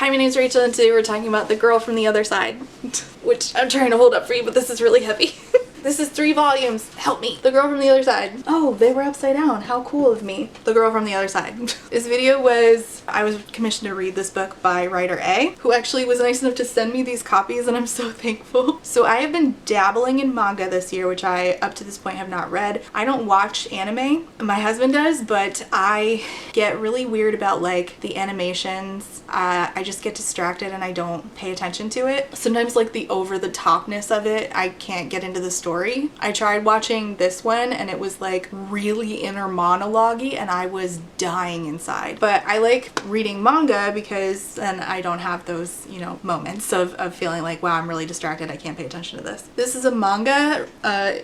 Hi, my name's Rachel and today we're talking about The Girl from the Other Side, which I'm trying to hold up for you, but this is really heavy. This is 3 volumes. Help me. The Girl from the Other Side. Oh, they were upside down. How cool of me. The Girl from the Other Side. This video was, I was commissioned to read this book by writer A, who actually was nice enough to send me these copies, and I'm so thankful. So I have been dabbling in manga this year, which I, up to this point, have not read. I don't watch anime. My husband does, but I get really weird about like the animations. I just get distracted and I don't pay attention to it. Sometimes like the over-the-topness of it, I can't get into the story. I tried watching this one and it was like really inner monologue-y and I was dying inside. But I like reading manga because then I don't have those, you know, moments of feeling like, wow, I'm really distracted, I can't pay attention to this. This is a manga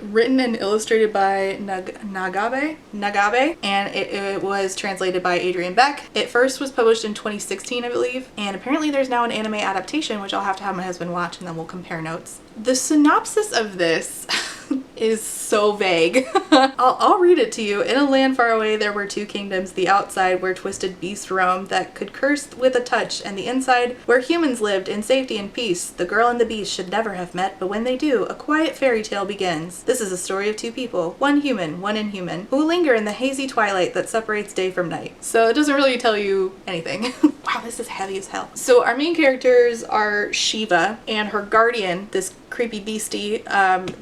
written and illustrated by Nagabe, and it was translated by Adrian Beck. It first was published in 2016, I believe, and apparently there's now an anime adaptation, which I'll have to have my husband watch and then we'll compare notes. The synopsis of this is so vague. I'll read it to you. In a land far away there were 2 kingdoms, the outside where twisted beasts roamed that could curse with a touch, and the inside where humans lived in safety and peace. The girl and the beast should never have met, but when they do, a quiet fairy tale begins. This is a story of 2 people, one human, one inhuman, who linger in the hazy twilight that separates day from night. So it doesn't really tell you anything. Wow, this is heavy as hell. So our main characters are Shiva and her guardian, this creepy beastie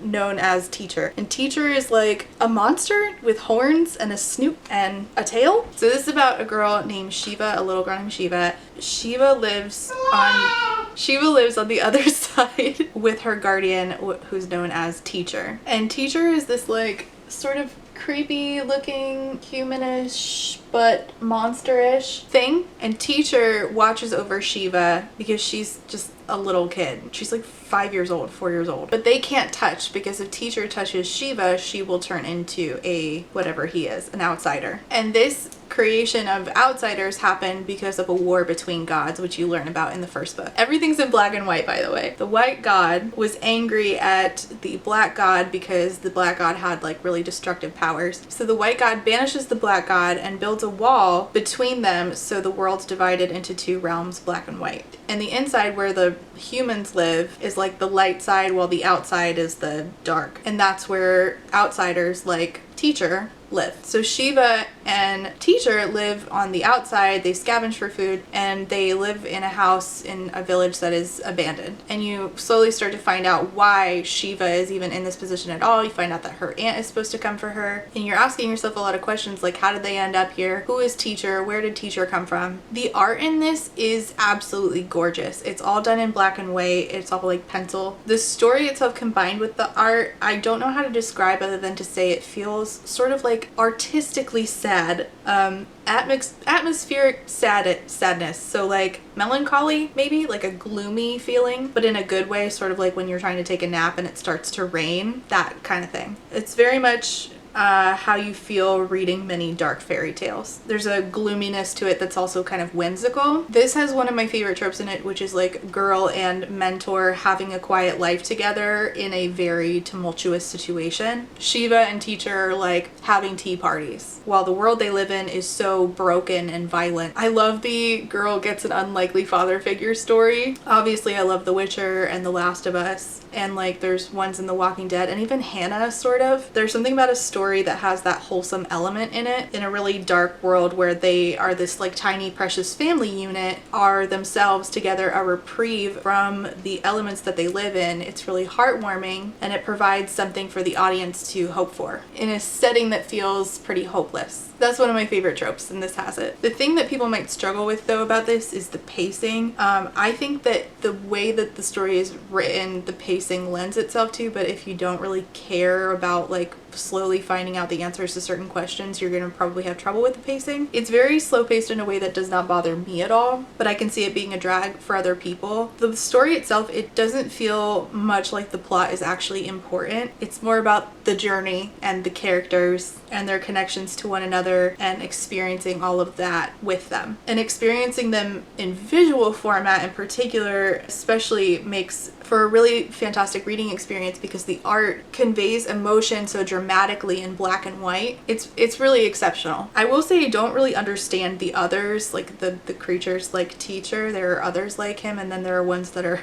known as Teacher. And Teacher is like a monster with horns and a snoot and a tail. So this is about a girl named Shiva, a little girl named Shiva. Shiva lives on the other side with her guardian, who's known as Teacher. And Teacher is this like sort of creepy looking humanish but monsterish thing, and Teacher watches over Shiva because she's just a little kid. She's like 5 years old, 4 years old, but they can't touch because if Teacher touches Shiva, she will turn into a whatever he is, an outsider. And this creation of outsiders happened because of a war between gods, which you learn about in the first book. Everything's in black and white, by the way. The white god was angry at the black god because the black god had like really destructive powers. So the white god banishes the black god and builds a wall between them, so the world's divided into 2 realms, black and white. And the inside where the humans live is like the light side, while the outside is the dark. And that's where outsiders like Teacher live. So Shiva and Teacher live on the outside, they scavenge for food, and they live in a house in a village that is abandoned. And you slowly start to find out why Shiva is even in this position at all. You find out that her aunt is supposed to come for her, and you're asking yourself a lot of questions like, how did they end up here? Who is Teacher? Where did Teacher come from? The art in this is absolutely gorgeous. It's all done in black and white. It's all like pencil. The story itself combined with the art, I don't know how to describe other than to say it feels sort of like artistically sad, atmospheric sadness, so like melancholy, maybe like a gloomy feeling, but in a good way, sort of like when you're trying to take a nap and it starts to rain, that kind of thing. It's very much how you feel reading many dark fairy tales. There's a gloominess to it that's also kind of whimsical. This has one of my favorite tropes in it, which is like girl and mentor having a quiet life together in a very tumultuous situation. Shiva and Teacher are like having tea parties while the world they live in is so broken and violent. I love the girl gets an unlikely father figure story. Obviously I love The Witcher and The Last of Us, and like there's ones in The Walking Dead, and even Hannah, sort of. There's something about a story that has that wholesome element in it in a really dark world where they are this like tiny precious family unit, are themselves together a reprieve from the elements that they live in. It's really heartwarming, and it provides something for the audience to hope for in a setting that feels pretty hopeless. That's one of my favorite tropes, and this has it. The thing that people might struggle with though about this is the pacing. I think that the way that the story is written, the pacing lends itself to, but if you don't really care about like slowly finding out the answers to certain questions, you're gonna probably have trouble with the pacing. It's very slow paced in a way that does not bother me at all, but I can see it being a drag for other people. The story itself, it doesn't feel much like the plot is actually important. It's more about the journey and the characters and their connections to one another and experiencing all of that with them. And experiencing them in visual format in particular especially makes for a really fantastic reading experience because the art conveys emotion so dramatically in black and white. It's really exceptional. I will say I don't really understand the others, like the creatures like Teacher. There are others like him, and then there are ones that are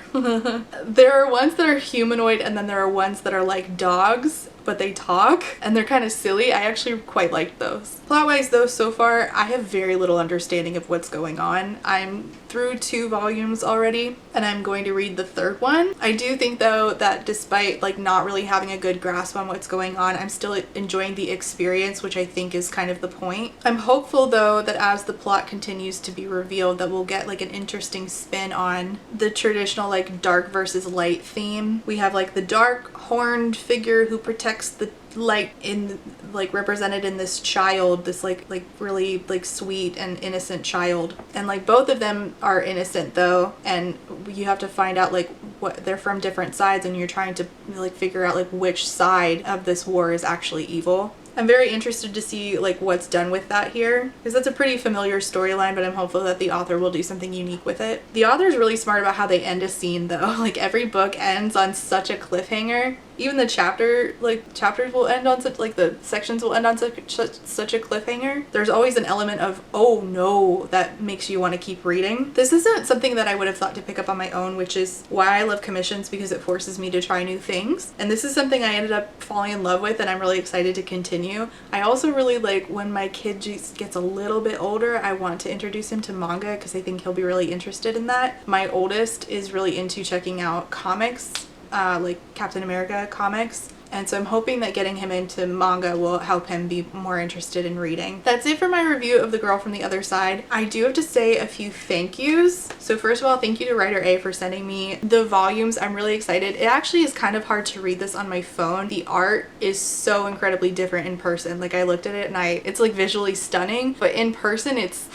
there are ones that are humanoid, and then there are ones that are like dogs, but they talk and they're kind of silly. I actually quite liked those. Plot-wise though, so far I have very little understanding of what's going on. I'm through 2 volumes already and I'm going to read the 3rd one. I do think though that despite like not really having a good grasp on what's going on, I'm still enjoying the experience, which I think is kind of the point. I'm hopeful though that as the plot continues to be revealed that we'll get like an interesting spin on the traditional like dark versus light theme. We have like the dark horned figure who protects the light in like represented in this child, this like really like sweet and innocent child, and like both of them are innocent though, and you have to find out like what they're from different sides, and you're trying to like figure out like which side of this war is actually evil. I'm very interested to see like what's done with that here, because that's a pretty familiar storyline, but I'm hopeful that the author will do something unique with it. The author is really smart about how they end a scene though. Like every book ends on such a cliffhanger. Even the chapters will end on such, like the sections will end on such a cliffhanger. There's always an element of, oh no, that makes you want to keep reading. This isn't something that I would have thought to pick up on my own, which is why I love commissions, because it forces me to try new things. And this is something I ended up falling in love with, and I'm really excited to continue. I also really like when my kid just gets a little bit older, I want to introduce him to manga because I think he'll be really interested in that. My oldest is really into checking out comics, like Captain America comics. And so I'm hoping that getting him into manga will help him be more interested in reading. That's it for my review of The Girl from the Other Side. I do have to say a few thank yous. So first of all, thank you to Writer A for sending me the volumes. I'm really excited. It actually is kind of hard to read this on my phone. The art is so incredibly different in person. Like I looked at it and it's like visually stunning, but in person it's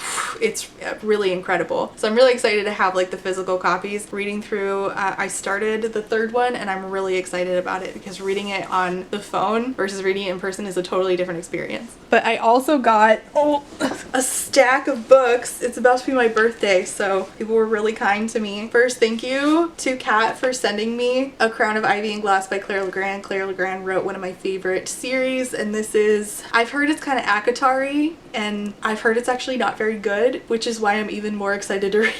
really incredible. So I'm really excited to have like the physical copies. Reading through, I started the 3rd one and I'm really excited about it because reading it on the phone versus reading it in person is a totally different experience. But I also got a stack of books. It's about to be my birthday, so people were really kind to me. First, thank you to Kat for sending me A Crown of Ivy and Glass by Claire Legrand. Claire Legrand wrote one of my favorite series, and this is, I've heard it's kind of ACOTAR-y, and I've heard it's actually not very good, which is why I'm even more excited to read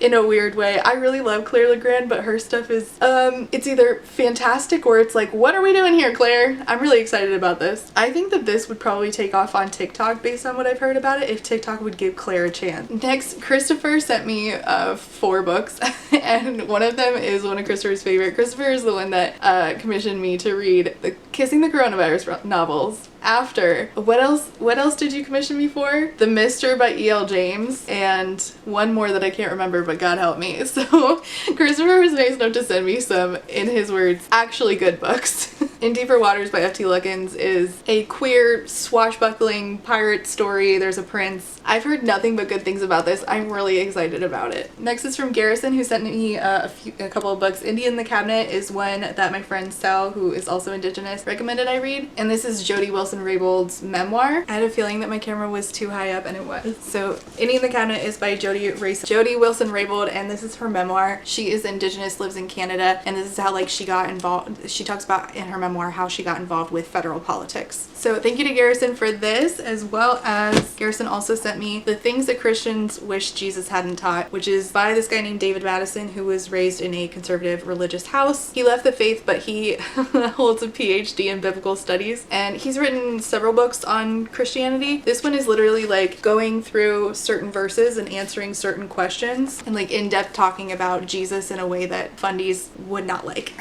in a weird way. I really love Claire Legrand, but her stuff is, it's either fantastic or it's like, what are we doing here, Claire? I'm really excited about this. I think that this would probably take off on TikTok based on what I've heard about it if TikTok would give Claire a chance. Next, Christopher sent me 4 books and one of them is one of Christopher's favorite. Christopher is the one that commissioned me to read the Kissing the Coronavirus novels. After, what else did you commission me for? The Mister by E.L. James, and one more that I can't remember, but God help me. So Christopher was nice enough to send me some, in his words, actually good books. In Deeper Waters by F.T. Luckins is a queer swashbuckling pirate story. There's a prince. I've heard nothing but good things about this. I'm really excited about it. Next is from Garrison, who sent me a couple of books. Indie in the Cabinet is one that my friend Sal, who is also Indigenous, recommended I read, and this is Jody Wilson-Raybould's memoir. I had a feeling that my camera was too high up, and it was. So Indie in the Cabinet is by Jody Wilson-Raybould, and this is her memoir. She is Indigenous, lives in Canada, and this is how like she got involved. She talks about in her memoir how she got involved with federal politics. So thank you to Garrison for this, as well as Garrison also sent me The Things That Christians Wish Jesus Hadn't Taught, which is by this guy named David Madison, who was raised in a conservative religious house. He left the faith, but he holds a PhD in biblical studies, and he's written several books on Christianity. This one is literally like going through certain verses and answering certain questions and like in-depth talking about Jesus in a way that fundies would not like.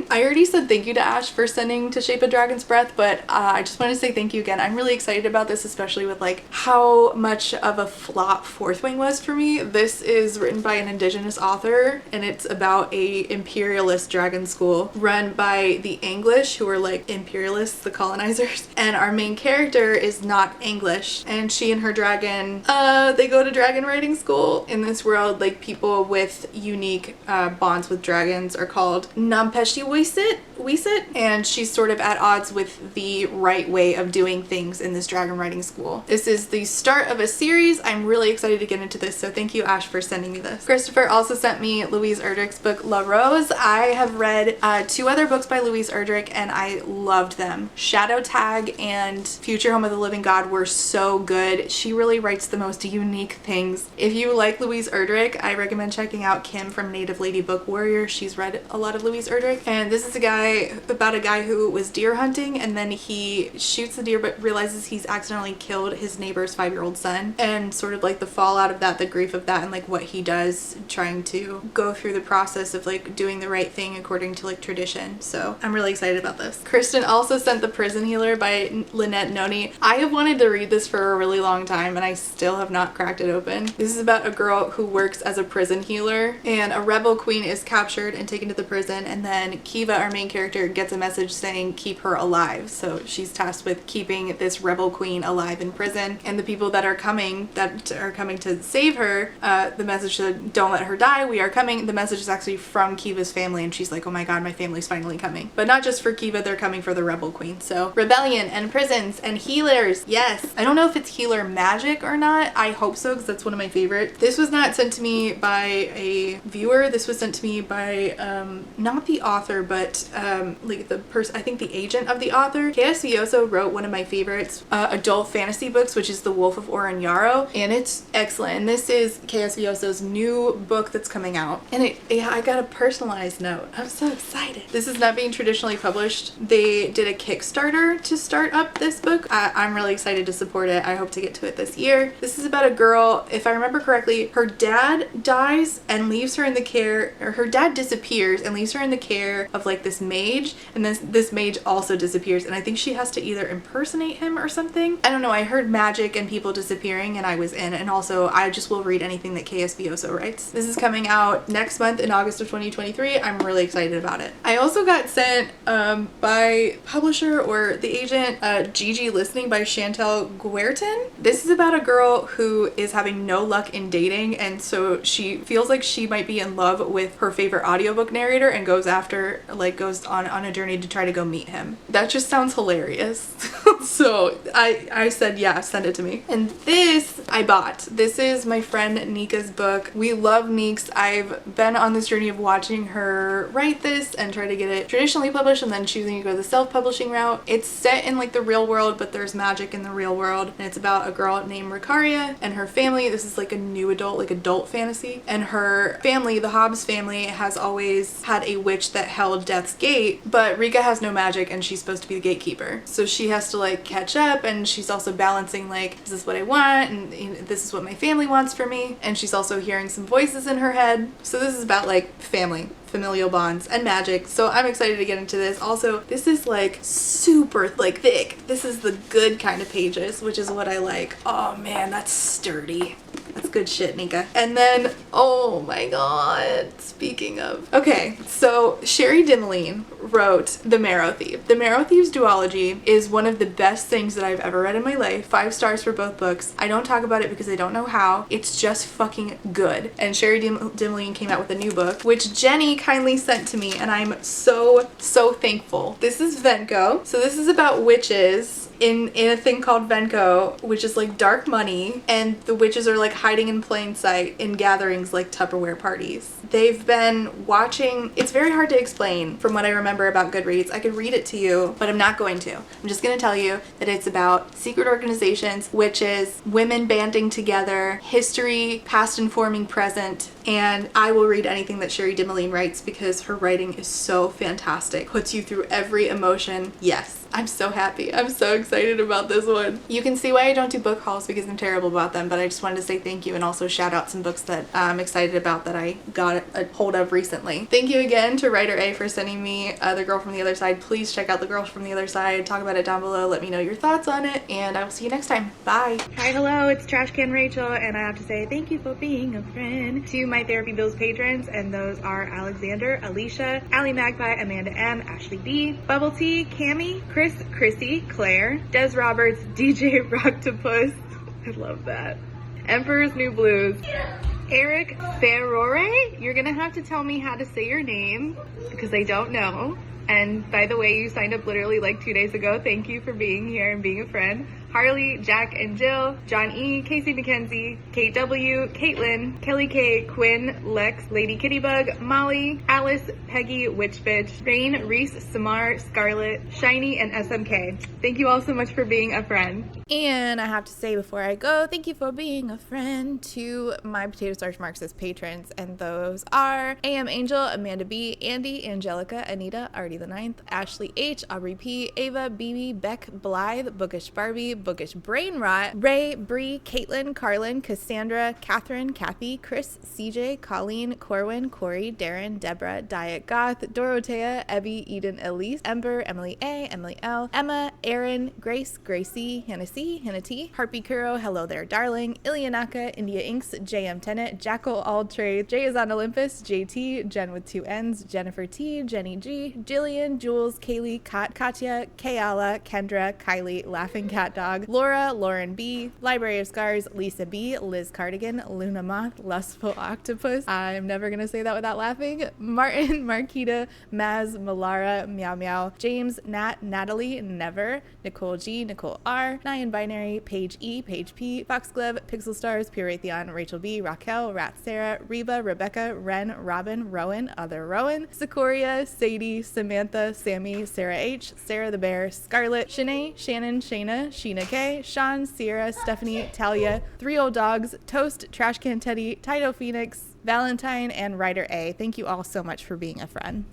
I already said thank you to Ash for sending To Shape a Dragon's Breath, but I just want to say thank you again. I'm really excited about this, especially with like how much of a flop Fourth Wing was for me. This is written by an Indigenous author, and it's about a imperialist dragon school run by the English, who are like imperialists, the colonizers, and our main character is not English, and she and her dragon, they go to dragon riding school. In this world, like people with unique bonds with dragons are called Nampeshi Wisit, we sit, and she's sort of at odds with the right way of doing things in this dragon riding school. This is the start of a series. I'm really excited to get into this, so thank you, Ash, for sending me this. Christopher also sent me Louise Erdrich's book La Rose. I have read 2 other books by Louise Erdrich and I loved them. Shadow Tag and Future Home of the Living God were so good. She really writes the most unique things. If you like Louise Erdrich, I recommend checking out Kim from Native Lady Book Warrior. She's read a lot of Louise Erdrich, and this is about a guy who was deer hunting, and then he shoots the deer but realizes he's accidentally killed his neighbor's 5-year-old son, and sort of like the fallout of that, the grief of that, and like what he does trying to go through the process of like doing the right thing according to like tradition. So I'm really excited about this. Kristen also sent The Prison Healer by Lynette Noni. I have wanted to read this for a really long time and I still have not cracked it open. This is about a girl who works as a prison healer, and a rebel queen is captured and taken to the prison, and then Kiva, our main character, gets a message saying keep her alive. So she's tasked with keeping this rebel queen alive in prison, and the people that are coming to save her, the message said don't let her die, we are coming. The message is actually from Kiva's family, and she's like, oh my god, my family's finally coming. But not just for Kiva, they're coming for the rebel queen. So rebellion and prisons and healers, yes. I don't know if it's healer magic or not. I hope so, because that's one of my favorites. This was not sent to me by a viewer. This was sent to me by not the author, but like the person, I think the agent of the author. K.S. Vioso wrote one of my favorites adult fantasy books, which is The Wolf of Oren Yarrow, and it's excellent. And this is K.S. Vioso's new book that's coming out, and I got a personalized note. I'm so excited. This is not being traditionally published. They did a Kickstarter to start up this book. I'm really excited to support it. I hope to get to it this year. This is about a girl, if I remember correctly, her dad dies and leaves her in the care, or her dad disappears and leaves her in the care of like this mage, and then this mage also disappears, and I think she has to either impersonate him or something. I don't know. I heard magic and people disappearing and I was in, and also I just will read anything that K.S. Vioso writes. This is coming out next month in August of 2023. I'm really excited about it. I also got sent by publisher or the agent Gigi Listening by Chantel Guertin. This is about a girl who is having no luck in dating, and so she feels like she might be in love with her favorite audiobook narrator and goes on a journey to try to go meet him. That just sounds hilarious. So I said, yeah, send it to me. And this I bought. This is my friend Nika's book. We love Neeks. I've been on this journey of watching her write this and try to get it traditionally published and then choosing to go the self-publishing route. It's set in like the real world, but there's magic in the real world, and it's about a girl named Ricaria and her family. This is like a new adult fantasy, and her family, the Hobbs family, has always had a witch that held Death's Gate, but Rika has no magic and she's supposed to be the gatekeeper. So she has to like catch up, and she's also balancing like, is this what I want, and this is what my family wants for me, and she's also hearing some voices in her head. So this is about like family, familial bonds, and magic. So I'm excited to get into this. Also, this is like super like thick. This is the good kind of pages, which is what I like. Oh man, that's sturdy. That's good shit, Nika. And then, oh my god, speaking of. Okay, so Sherry Dimeline wrote The Marrow Thief. The Marrow Thief's duology is one of the best things that I've ever read in my life. 5 stars for both books. I don't talk about it because I don't know how. It's just fucking good. And Sherry Dimeline came out with a new book, which Jenny kindly sent to me, and I'm so thankful. This is Venko. So this is about witches in a thing called Venko, which is like dark money, and the witches are like hiding in plain sight in gatherings like Tupperware parties. They've been watching. It's very hard to explain from what I remember about Goodreads. I could read it to you, but I'm not going to. I'm just going to tell you that it's about secret organizations, witches, women banding together, history, past informing present, and I will read anything that Sherry Dimeline writes because her writing is so fantastic. Puts you through every emotion. Yes. I'm so happy. I'm so excited about this one. You can see why I don't do book hauls because I'm terrible about them, but I just wanted to say thank you and also shout out some books that I'm excited about that I got a hold of recently. Thank you again to Writer A for sending me The Girl from the Other Side. Please check out The Girl from the Other Side. Talk about it down below. Let me know your thoughts on it, and I will see you next time. Bye. Hi, hello, it's Trash Can Rachel, and I have to say thank you for being a friend to my Therapy Bills patrons, and those are Alexander, Alicia, Allie Magpie, Amanda M, Ashley B, Bubble Tea, Cami, Chris, Chrissy, Claire, Des Roberts, DJ Rocktopus, I love that, Emperor's New Blues, Eric Ferrore, you're gonna have to tell me how to say your name because I don't know, And by the way, you signed up literally like 2 days ago. Thank you for being here and being a friend. Harley, Jack and Jill, John E, Casey McKenzie, Kate W, Caitlin, Kelly K, Quinn, Lex, Lady Kittybug, Molly, Alice, Peggy, Witch Bitch, Rain, Reese, Samar, Scarlett, Shiny, and SMK. Thank you all so much for being a friend. And I have to say before I go, thank you for being a friend to my Potato Starch Marxist patrons. And those are AM Angel, Amanda B, Andy, Angelica, Anita, Artie the Ninth, Ashley H, Aubrey P, Ava, BB, Beck, Blythe, Bookish Barbie, Bookish Brain Rot, Ray, Bree, Caitlin, Carlin, Cassandra, Catherine, Kathy, Chris, CJ, Colleen, Corwin, Corey, Darren, Deborah, Diet Goth, Dorothea, Ebby, Eden, Elise, Ember, Emily A, Emily L, Emma, Aaron, Grace, Gracie, Hannah C, Hannah T, Harpy Kuro, Hello There Darling, Ilianaka, India Inks, JM Tennant, Jackal All Trades, Jay is on Olympus, JT, Jen with 2 N's, Jennifer T, Jenny G, Jillian, Jules, Kaylee, Katya, Kayala, Kendra, Kylie, Laughing Cat Dog, Laura, Lauren B, Library of Scars, Lisa B, Liz Cardigan, Luna Moth, Lustful Octopus, I'm never gonna say that without laughing, Martin, Marquita, Maz, Malara, Meow Meow, James, Nat, Natalie, Never, Nicole G, Nicole R, Nyan Binary, Paige E, Paige P, Foxglove, Pixel Stars, Pure Raytheon, Rachel B, Raquel, Rat Sarah, Reba, Rebecca, Ren, Robin, Rowan, Other Rowan, Sequoia, Sadie, Samantha, Sammy, Sarah H, Sarah the Bear, Scarlett, Shanae, Shannon, Shayna, Sheena K, Sean, Sierra, Stephanie, Talia, 3 Old Dogs, Toast, Trash Can Teddy, Tito Phoenix, Valentine, and Ryder A. Thank you all so much for being a friend.